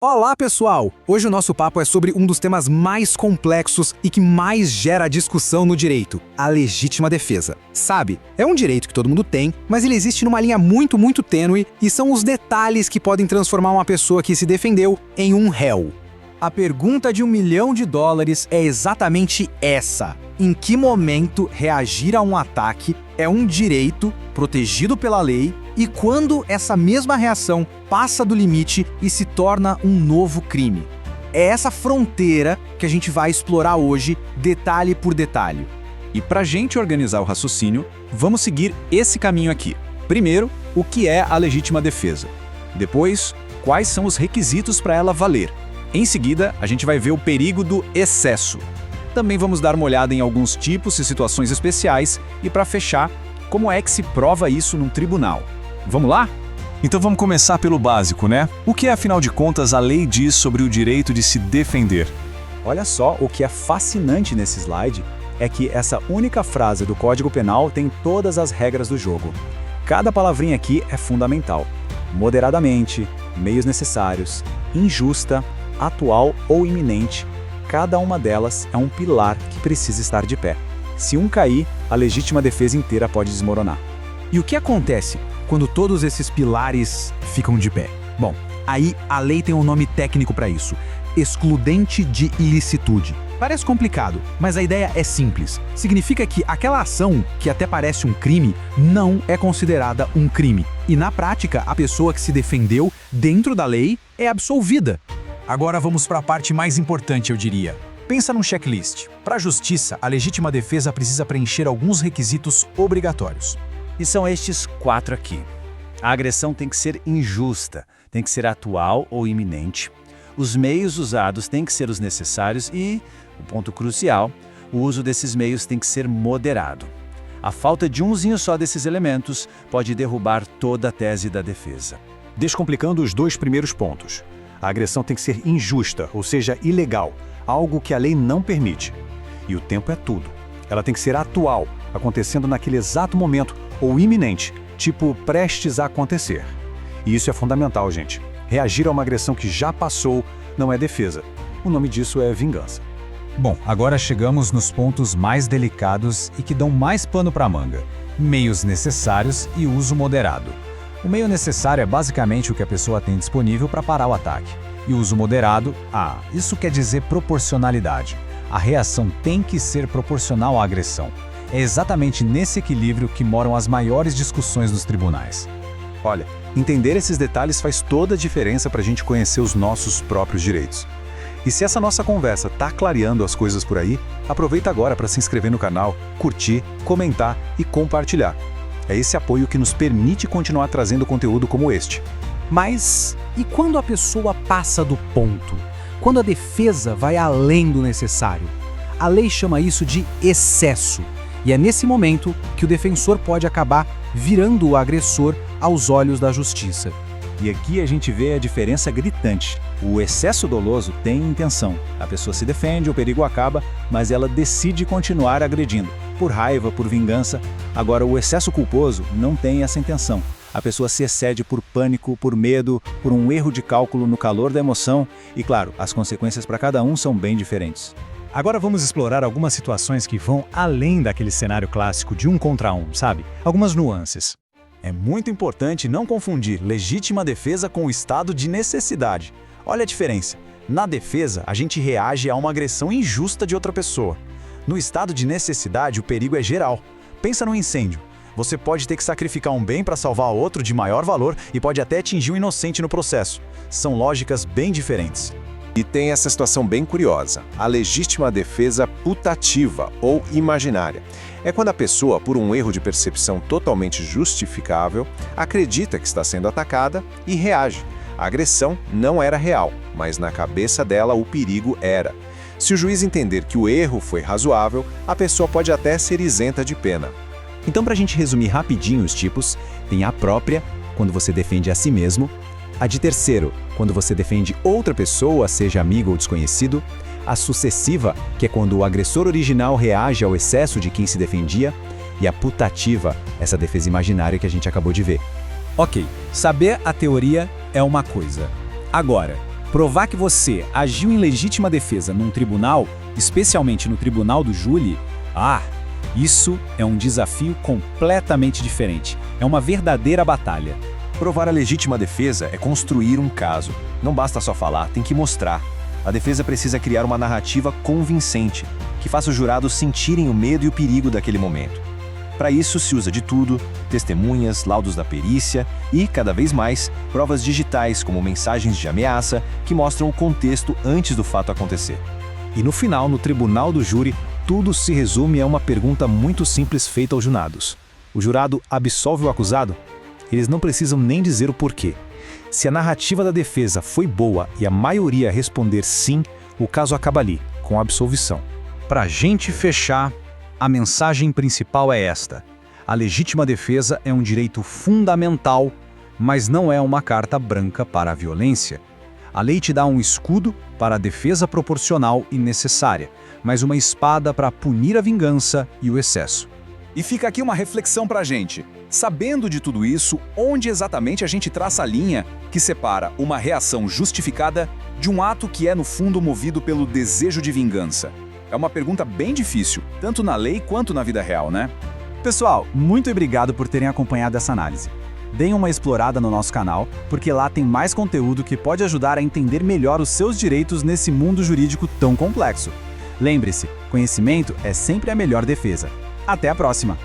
Olá, pessoal! Hoje o nosso papo é sobre um dos temas mais complexos e que mais gera discussão no direito, a legítima defesa. Sabe, é um direito que todo mundo tem, mas ele existe numa linha muito tênue e são os detalhes que podem transformar uma pessoa que se defendeu em um réu. A pergunta de $1 milhão é exatamente essa. Em que momento reagir a um ataque é um direito protegido pela lei e quando essa mesma reação passa do limite e se torna um novo crime? É essa fronteira que a gente vai explorar hoje, detalhe por detalhe. E para a gente organizar o raciocínio, vamos seguir esse caminho aqui. Primeiro, o que é a legítima defesa? Depois, quais são os requisitos para ela valer? Em seguida, a gente vai ver o perigo do excesso. Também vamos dar uma olhada em alguns tipos e situações especiais e, para fechar, como é que se prova isso num tribunal. Vamos lá? Então vamos começar pelo básico, né? O que, afinal de contas, a lei diz sobre o direito de se defender? Olha só, o que é fascinante nesse slide é que essa única frase do Código Penal tem todas as regras do jogo. Cada palavrinha aqui é fundamental. Moderadamente, meios necessários, injusta, atual ou iminente. Cada uma delas é um pilar que precisa estar de pé. Se um cair, a legítima defesa inteira pode desmoronar. E o que acontece quando todos esses pilares ficam de pé? Bom, aí a lei tem um nome técnico para isso: excludente de ilicitude. Parece complicado, mas a ideia é simples. Significa que aquela ação, que até parece um crime, não é considerada um crime. E na prática, a pessoa que se defendeu dentro da lei é absolvida. Agora vamos para a parte mais importante, eu diria. Pensa num checklist. Para a justiça, a legítima defesa precisa preencher alguns requisitos obrigatórios. E são estes 4 aqui. A agressão tem que ser injusta, tem que ser atual ou iminente. Os meios usados têm que ser os necessários e, o ponto crucial, o uso desses meios tem que ser moderado. A falta de umzinho só desses elementos pode derrubar toda a tese da defesa. Descomplicando os 2 primeiros pontos. A agressão tem que ser injusta, ou seja, ilegal, algo que a lei não permite. E o tempo é tudo. Ela tem que ser atual, acontecendo naquele exato momento, ou iminente, tipo prestes a acontecer. E isso é fundamental, gente. Reagir a uma agressão que já passou não é defesa. O nome disso é vingança. Bom, agora chegamos nos pontos mais delicados e que dão mais pano para a manga. Meios necessários e uso moderado. O meio necessário é basicamente o que a pessoa tem disponível para parar o ataque. E o uso moderado, isso quer dizer proporcionalidade. A reação tem que ser proporcional à agressão. É exatamente nesse equilíbrio que moram as maiores discussões nos tribunais. Olha, entender esses detalhes faz toda a diferença para a gente conhecer os nossos próprios direitos. E se essa nossa conversa está clareando as coisas por aí, aproveita agora para se inscrever no canal, curtir, comentar e compartilhar. É esse apoio que nos permite continuar trazendo conteúdo como este. Mas e quando a pessoa passa do ponto? Quando a defesa vai além do necessário? A lei chama isso de excesso. E é nesse momento que o defensor pode acabar virando o agressor aos olhos da justiça. E aqui a gente vê a diferença gritante. O excesso doloso tem intenção. A pessoa se defende, o perigo acaba, mas ela decide continuar agredindo. Por raiva, por vingança. Agora, o excesso culposo não tem essa intenção. A pessoa se excede por pânico, por medo, por um erro de cálculo no calor da emoção. E claro, as consequências para cada um são bem diferentes. Agora vamos explorar algumas situações que vão além daquele cenário clássico de 1 contra 1, sabe? Algumas nuances. É muito importante não confundir legítima defesa com o estado de necessidade. Olha a diferença. Na defesa, a gente reage a uma agressão injusta de outra pessoa. No estado de necessidade, o perigo é geral. Pensa no incêndio. Você pode ter que sacrificar um bem para salvar outro de maior valor e pode até atingir um inocente no processo. São lógicas bem diferentes. E tem essa situação bem curiosa, a legítima defesa putativa ou imaginária. É quando a pessoa, por um erro de percepção totalmente justificável, acredita que está sendo atacada e reage. A agressão não era real, mas na cabeça dela o perigo era. Se o juiz entender que o erro foi razoável, a pessoa pode até ser isenta de pena. Então, para a gente resumir rapidinho os tipos, tem a própria, quando você defende a si mesmo, a de terceiro, quando você defende outra pessoa, seja amigo ou desconhecido, a sucessiva, que é quando o agressor original reage ao excesso de quem se defendia, e a putativa, essa defesa imaginária que a gente acabou de ver. Ok, saber a teoria é uma coisa. Agora, Provar que você agiu em legítima defesa num tribunal, especialmente no tribunal do júri, isso é um desafio completamente diferente. É uma verdadeira batalha. Provar a legítima defesa é construir um caso. Não basta só falar, tem que mostrar. A defesa precisa criar uma narrativa convincente, que faça os jurados sentirem o medo e o perigo daquele momento. Para isso se usa de tudo: testemunhas, laudos da perícia e, cada vez mais, provas digitais como mensagens de ameaça que mostram o contexto antes do fato acontecer. E no final, no tribunal do júri, tudo se resume a uma pergunta muito simples feita aos jurados. O jurado absolve o acusado? Eles não precisam nem dizer o porquê. Se a narrativa da defesa foi boa e a maioria responder sim, o caso acaba ali, com a absolvição. Pra gente fechar, a mensagem principal é esta: a legítima defesa é um direito fundamental, mas não é uma carta branca para a violência. A lei te dá um escudo para a defesa proporcional e necessária, mas uma espada para punir a vingança e o excesso. E fica aqui uma reflexão pra gente. Sabendo de tudo isso, onde exatamente a gente traça a linha que separa uma reação justificada de um ato que é, no fundo, movido pelo desejo de vingança? É uma pergunta bem difícil, tanto na lei quanto na vida real, né? Pessoal, muito obrigado por terem acompanhado essa análise. Deem uma explorada no nosso canal, porque lá tem mais conteúdo que pode ajudar a entender melhor os seus direitos nesse mundo jurídico tão complexo. Lembre-se, conhecimento é sempre a melhor defesa. Até a próxima!